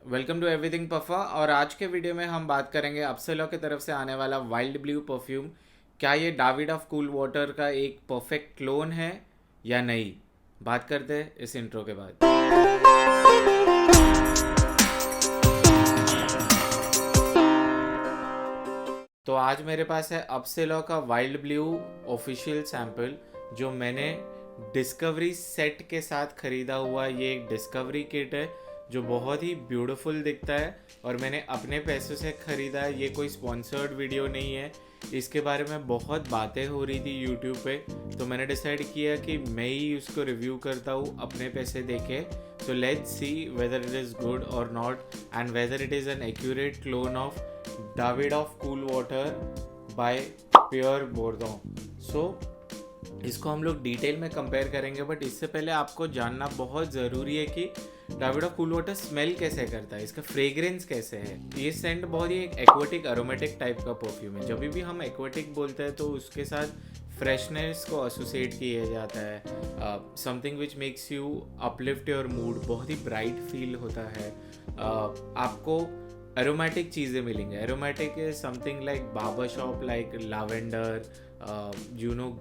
Welcome to everything puffer. और आज के वीडियो में हम बात करेंगे अपसेलो की तरफ से आने वाला वाइल्ड ब्लू परफ्यूम। क्या ये डाविड ऑफ कूल वाटर का एक परफेक्ट क्लोन है या नहीं, बात करते हैं इस इंट्रो के बाद। तो आज मेरे पास है अपसेलो का वाइल्ड ब्लू ऑफिशियल सैंपल, जो मैंने डिस्कवरी सेट के साथ ख़रीदा हुआ। ये एक डिस्कवरी किट है जो बहुत ही ब्यूटीफुल दिखता है और मैंने अपने पैसों से ख़रीदा है। ये कोई स्पॉन्सर्ड वीडियो नहीं है। इसके बारे में बहुत बातें हो रही थी यूट्यूब पे, तो मैंने डिसाइड किया कि मैं ही उसको रिव्यू करता हूँ अपने पैसे देके। So let's see whether it is good और not and whether it is an accurate clone of Dawid of cool water by pure बोर्डों। सो इसको हम लोग डिटेल में कंपेयर करेंगे, बट इससे पहले आपको जानना बहुत ज़रूरी है कि Dawid of cool water smell कैसे करता है, इसका फ्रेग्रेंस कैसे है। ये सेंट बहुत ही एक एक्वाटिक एरोमेटिक टाइप का परफ्यूम है। जब भी हम एक्वाटिक बोलते हैं तो उसके साथ फ्रेशनेस को एसोसिएट किया जाता है, something which makes you uplift your mood, बहुत ही ब्राइट फील होता है। आपको एरोमेटिक चीज़ें मिलेंगे। Aromatic is something like barber shop, like lavender,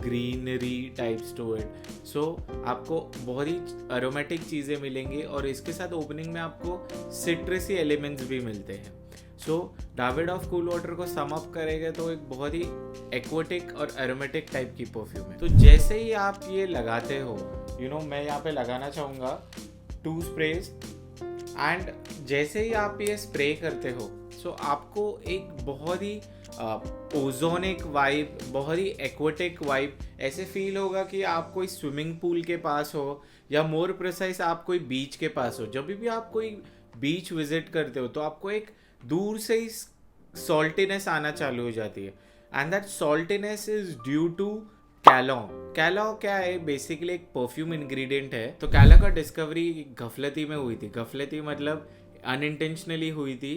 greenery types to it. So आपको बहुत ही एरोमेटिक चीज़ें मिलेंगी और इसके साथ ओपनिंग में आपको सिट्रसी एलिमेंट्स भी मिलते हैं। सो डाविड ऑफ कूल वाटर को सम अप करेंगे तो एक बहुत ही एक्वाटिक और एरोमेटिक टाइप की परफ्यूम है। तो जैसे ही आप ये लगाते हो, मैं यहाँ पे लगाना चाहूँगा 2 स्प्रेज, एंड जैसे ही आप ये स्प्रे करते हो सो आपको एक बहुत ही ओजोनिक वाइब, बहुत ही एक्वाटिक वाइब ऐसे फील होगा कि आप कोई स्विमिंग पूल के पास हो, या मोर प्रिसाइज आप कोई बीच के पास हो। जब भी आप कोई बीच विजिट करते हो तो आपको एक दूर से ही सॉल्टीनेस आना चालू हो जाती है, and that saltiness is due to कैलो। कैलो क्या है? बेसिकली एक परफ्यूम इंग्रेडिएंट है। तो कैलो का डिस्कवरी गफलती में हुई थी। गफलती मतलब अनइंटेंशनली हुई थी।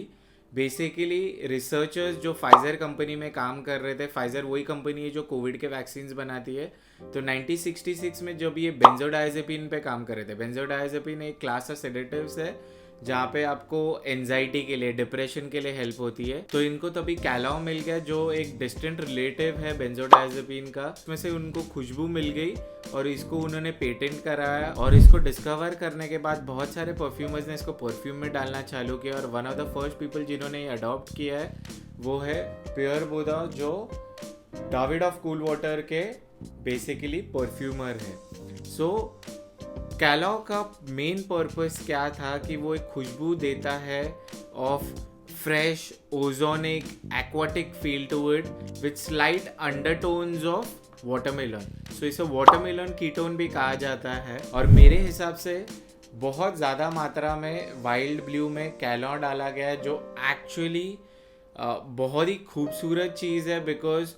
बेसिकली रिसर्चर्स जो फाइजर कंपनी में काम कर रहे थे, फाइजर वही कंपनी है जो कोविड के वैक्सीन्स बनाती है, तो 1966 में जब ये बेंजोडाइजेपिन पे काम कर रहे थे। बेंजोडाइजेपिन एक क्लास ऑफ सेडेटिव्स है जहाँ पे आपको एंजाइटी के लिए, डिप्रेशन के लिए हेल्प होती है। तो इनको तभी कैलो मिल गया जो एक डिस्टेंट रिलेटिव है बेंजोडाइजेपिन का। उसमें से उनको खुशबू मिल गई और इसको उन्होंने पेटेंट कराया, और इसको डिस्कवर करने के बाद बहुत सारे परफ्यूमर्स ने इसको परफ्यूम में डालना चालू किया। और one of the first people जिन्होंने ये अडॉप्ट किया है वो है पियर बोदा, जो डाविड ऑफ कूल वाटर के बेसिकली परफ्यूमर है। सो कैलो का मेन पर्पस क्या था कि वो एक खुशबू देता है of fresh ozonic aquatic feel to it with slight undertones of watermelon. So इसे वाटरमेलन कीटोन भी कहा जाता है। और मेरे हिसाब से बहुत ज़्यादा मात्रा में वाइल्ड ब्लू में कैलो डाला गया है, जो एक्चुअली बहुत ही खूबसूरत चीज़ है, बिकॉज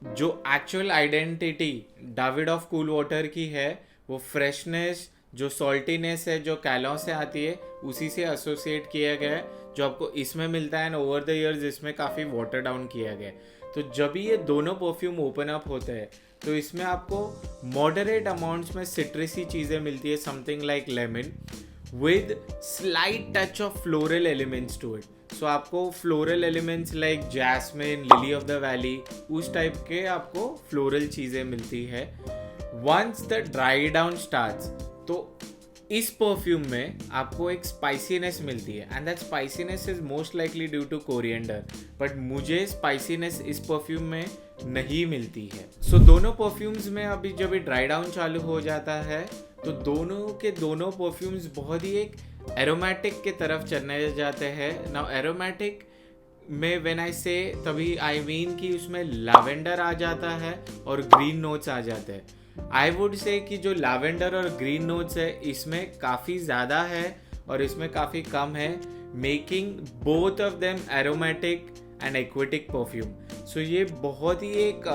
जो actual identity Dawid of cool water की है वो फ्रेशनेस, जो सॉल्टीनेस है जो कैलो से आती है, उसी से एसोसिएट किया गया है, जो आपको इसमें मिलता है। एंड ओवर द इयर्स इसमें काफ़ी वाटर डाउन किया गया है। तो जब ये दोनों परफ्यूम ओपन अप होते हैं तो इसमें आपको मॉडरेट अमाउंट्स में सिट्रसी चीज़ें मिलती है, something like lemon with slight touch of floral elements to it. So आपको floral elements like jasmine, lily of the valley, उस टाइप के आपको फ्लोरल चीज़ें मिलती है। Once the dry down starts, तो इस परफ्यूम में आपको एक स्पाइसीनेस मिलती है, and that spiciness is most likely due to coriander, but मुझे स्पाइसीनेस इस परफ्यूम में नहीं मिलती है। सो दोनों परफ्यूम्स में अभी जब ये ड्राई डाउन चालू हो जाता है तो दोनों परफ्यूम्स बहुत ही एक एरोमेटिक के तरफ चलने जाते हैं। नाउ एरोमेटिक में व्हेन आई से, तभी आई मीन कि उसमें लैवेंडर आ जाता है और ग्रीन नोट्स आ जाते हैं। आई वुड से कि जो लैवेंडर और ग्रीन नोट्स है इसमें काफ़ी ज़्यादा है और इसमें काफ़ी कम है, making both of them aromatic and aquatic perfume. So ये बहुत ही एक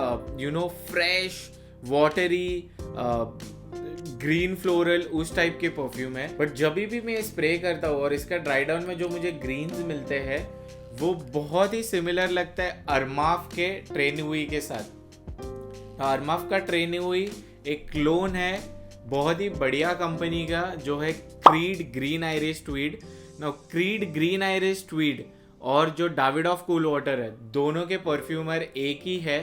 फ्रेश वाटरी ग्रीन फ्लोरल उस टाइप के परफ्यूम है। बट जब भी मैं स्प्रे करता हूँ और इसका ड्राई डाउन में जो मुझे ग्रीन्स मिलते हैं वो बहुत ही सिमिलर लगता है अरमाफ के ट्रेनुई के साथ। अरमाफ का ट्रेनुई एक क्लोन है बहुत ही बढ़िया कंपनी का, जो है creed green Irish Tweed, now creed green iris Tweed और जो डाविड ऑफ कूल वाटर है, दोनों के परफ्यूमर एक ही है.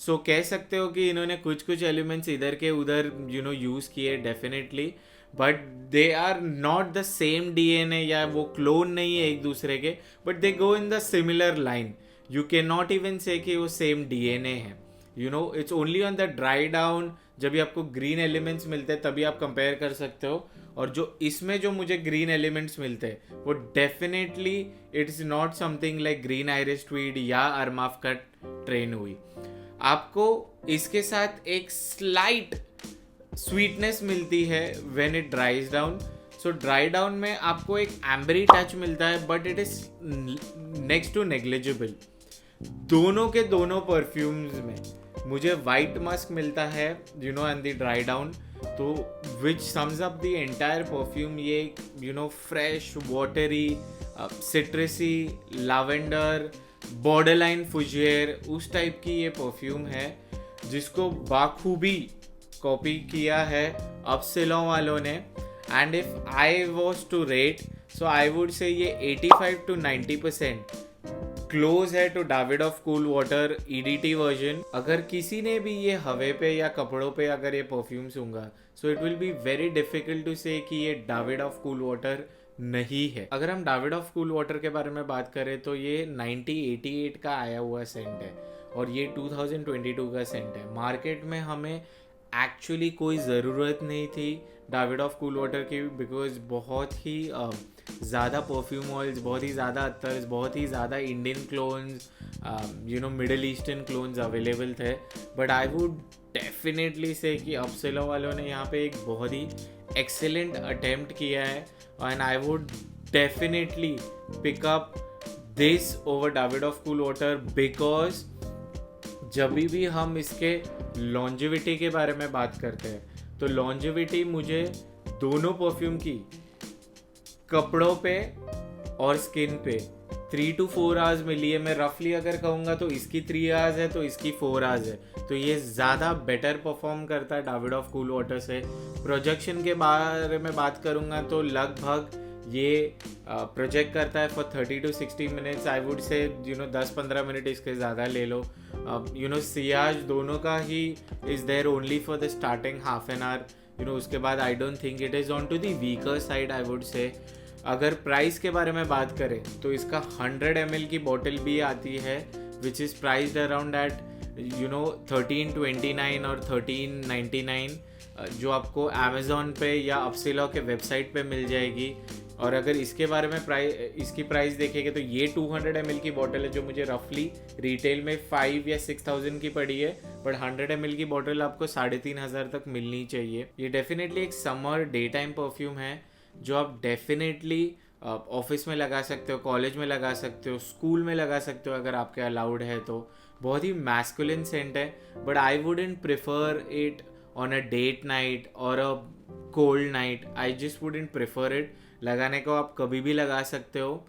सो कह सकते हो कि इन्होंने कुछ कुछ एलिमेंट्स इधर के उधर यूज़ किए definitely, but they are not the same DNA, या वो क्लोन नहीं है एक दूसरे के, but they go in the similar line. You can not even say कि वो सेम डीएनए है. It's only on the dry down, जब भी आपको ग्रीन एलिमेंट्स मिलते हैं तभी आप कंपेयर कर सकते हो. और जो इसमें जो मुझे ग्रीन एलिमेंट्स मिलते हैं वो definitely it is not something like green iris Tweed या अरमाफ का ट्रेन हुई. आपको इसके साथ एक स्लाइट स्वीटनेस मिलती है when it dries down. So dry down में आपको एक एम्बरी टच मिलता है, but it is next to negligible. दोनों के दोनों परफ्यूम्स में मुझे वाइट मस्क मिलता है एंड द ड्राई डाउन, तो which sums up the entire perfume. ये fresh watery citrusy lavender borderline fougere उस टाइप की ये परफ्यूम है, जिसको बाखूबी कॉपी किया है अपसिलों वालों ने. And if I was to rate, so I would say ये 85 to 90% क्लोज है to Dawid of cool water EDT version. अगर किसी ने भी ये हवे पे या कपड़ों पे अगर ये परफ्यूम सूंघा, so it will be very difficult to say कि ये डाविड ऑफ कूल वाटर नहीं है. अगर हम डाविड ऑफ कूल वाटर के बारे में बात करें तो ये 1988 का आया हुआ सेंट है और ये 2022 का सेंट है. मार्केट में हमें एक्चुअली कोई ज़रूरत नहीं थी डाविड ऑफ कूल वाटर की, बिकॉज बहुत ही ज़्यादा परफ्यूम ऑयल्स, बहुत ही ज़्यादा अत्तर्स, बहुत ही ज़्यादा Indian clones, middle eastern clones available थे. बट आई वुड डेफिनेटली से कि अपसेलो वालों ने यहाँ पे एक बहुत ही एक्सेलेंट अटेम्प्ट किया है, and I would definitely pick up this over Dawid of cool water, because जब भी हम इसके लॉन्जिविटी के बारे में बात करते हैं तो लॉन्जिविटी मुझे दोनों परफ्यूम की कपड़ों पे और स्किन पे 3 to 4 आवर्स मिली है. मैं रफली अगर कहूँगा तो इसकी 3 आवर्स है तो इसकी 4 आवर्स है, तो ये ज़्यादा बेटर परफॉर्म करता है डाविड ऑफ कूल वाटर से. प्रोजेक्शन के बारे में बात करूँगा तो लगभग ये प्रोजेक्ट करता है for 30 to 60 minutes. I would से 10-15 मिनट इसके ज़्यादा ले लो. सियाज दोनों का ही is there only for the starting half an hour. उसके बाद I don't think it is on to the weaker side I would say. अगर प्राइस के बारे में बात करें तो इसका 100 ml की बॉटल भी आती है which is priced around at 1329 और 1399, जो आपको अमेज़ॉन पे या अपसिलो के वेबसाइट पे मिल जाएगी. और अगर इसके बारे में इसकी प्राइस देखेंगे तो ये 200 ml की बॉटल है जो मुझे रफली रिटेल में 5 या 6,000 की पड़ी है, बट 100 ml की बॉटल आपको 3,500 तक मिलनी चाहिए. ये डेफिनेटली एक समर डे टाइम परफ्यूम है जो आप डेफिनेटली ऑफिस में लगा सकते हो, कॉलेज में लगा सकते हो, स्कूल में लगा सकते हो अगर आपके अलाउड है तो. बहुत ही मैस्कुलिन सेंट है, but I wouldn't prefer it on a date night और a cold night. I just wouldn't prefer it. लगाने को आप कभी भी लगा सकते हो.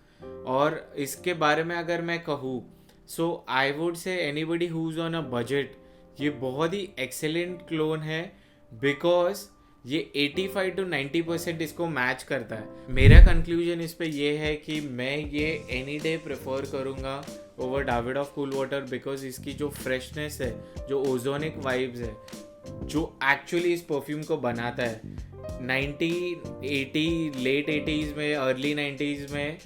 और इसके बारे में अगर मैं कहूँ, so I would say anybody who is on a budget, ये बहुत ही एक्सेलेंट क्लोन है, बिकॉज ये 85 to 90% इसको मैच करता है. मेरा कंक्लूजन इस पे ये है कि मैं ये एनी डे प्रेफर करूँगा over Dawid of cool water, because इसकी जो फ्रेशनेस है, जो ओजोनिक वाइब्स है, जो एक्चुअली इस परफ्यूम को बनाता है. 1980 लेट 80s में, अर्ली 90s में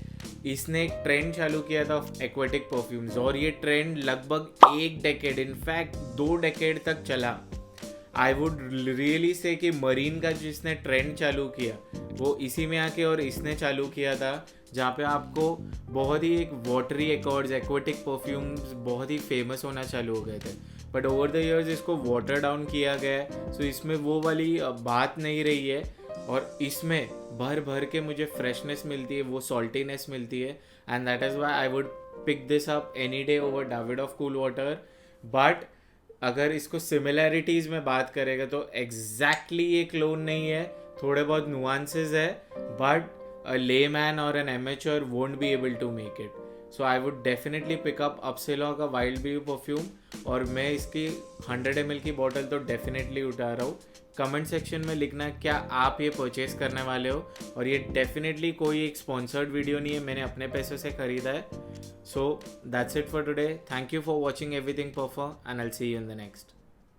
इसने एक ट्रेंड चालू किया था एक्वेटिक परफ्यूम्स, और ये ट्रेंड लगभग 1 डेकेड, इनफैक्ट 2 डेकेड तक चला. आई वुड रियली से कि मरीन का जिसने ट्रेंड चालू किया वो इसी में आके और इसने चालू किया था, जहाँ पे आपको बहुत ही एक वाटरी एक्वेटिक परफ्यूम्स बहुत ही फेमस होना चालू हो गए थे. बट ओवर द इयर्स इसको वाटर डाउन किया गया है, सो इसमें वो वाली बात नहीं रही है, और इसमें भर भर के मुझे फ्रेशनेस मिलती है, वो सॉल्टीनेस मिलती है, and that is why I would pick this up any day over Dawid of cool water. But अगर इसको सिमिलैरिटीज़ में बात करेगा तो एग्जैक्टली ये क्लोन नहीं है, थोड़े बहुत नुआंसेस है, बट अ लेमैन और an amateur won't be able to make it. So I would definitely pick up अपसिलो का वाइल्ड बी परफ्यूम और मैं इसकी 100 ml की बॉटल तो डेफिनेटली उठा रहा हूँ। कमेंट सेक्शन में लिखना क्या आप ये परचेस करने वाले हो, और ये डेफिनेटली कोई एक स्पॉन्सर्ड वीडियो नहीं है, मैंने अपने पैसों से ख़रीदा है। So that's it for today. Thank you for watching everything perform and I will see you in the next.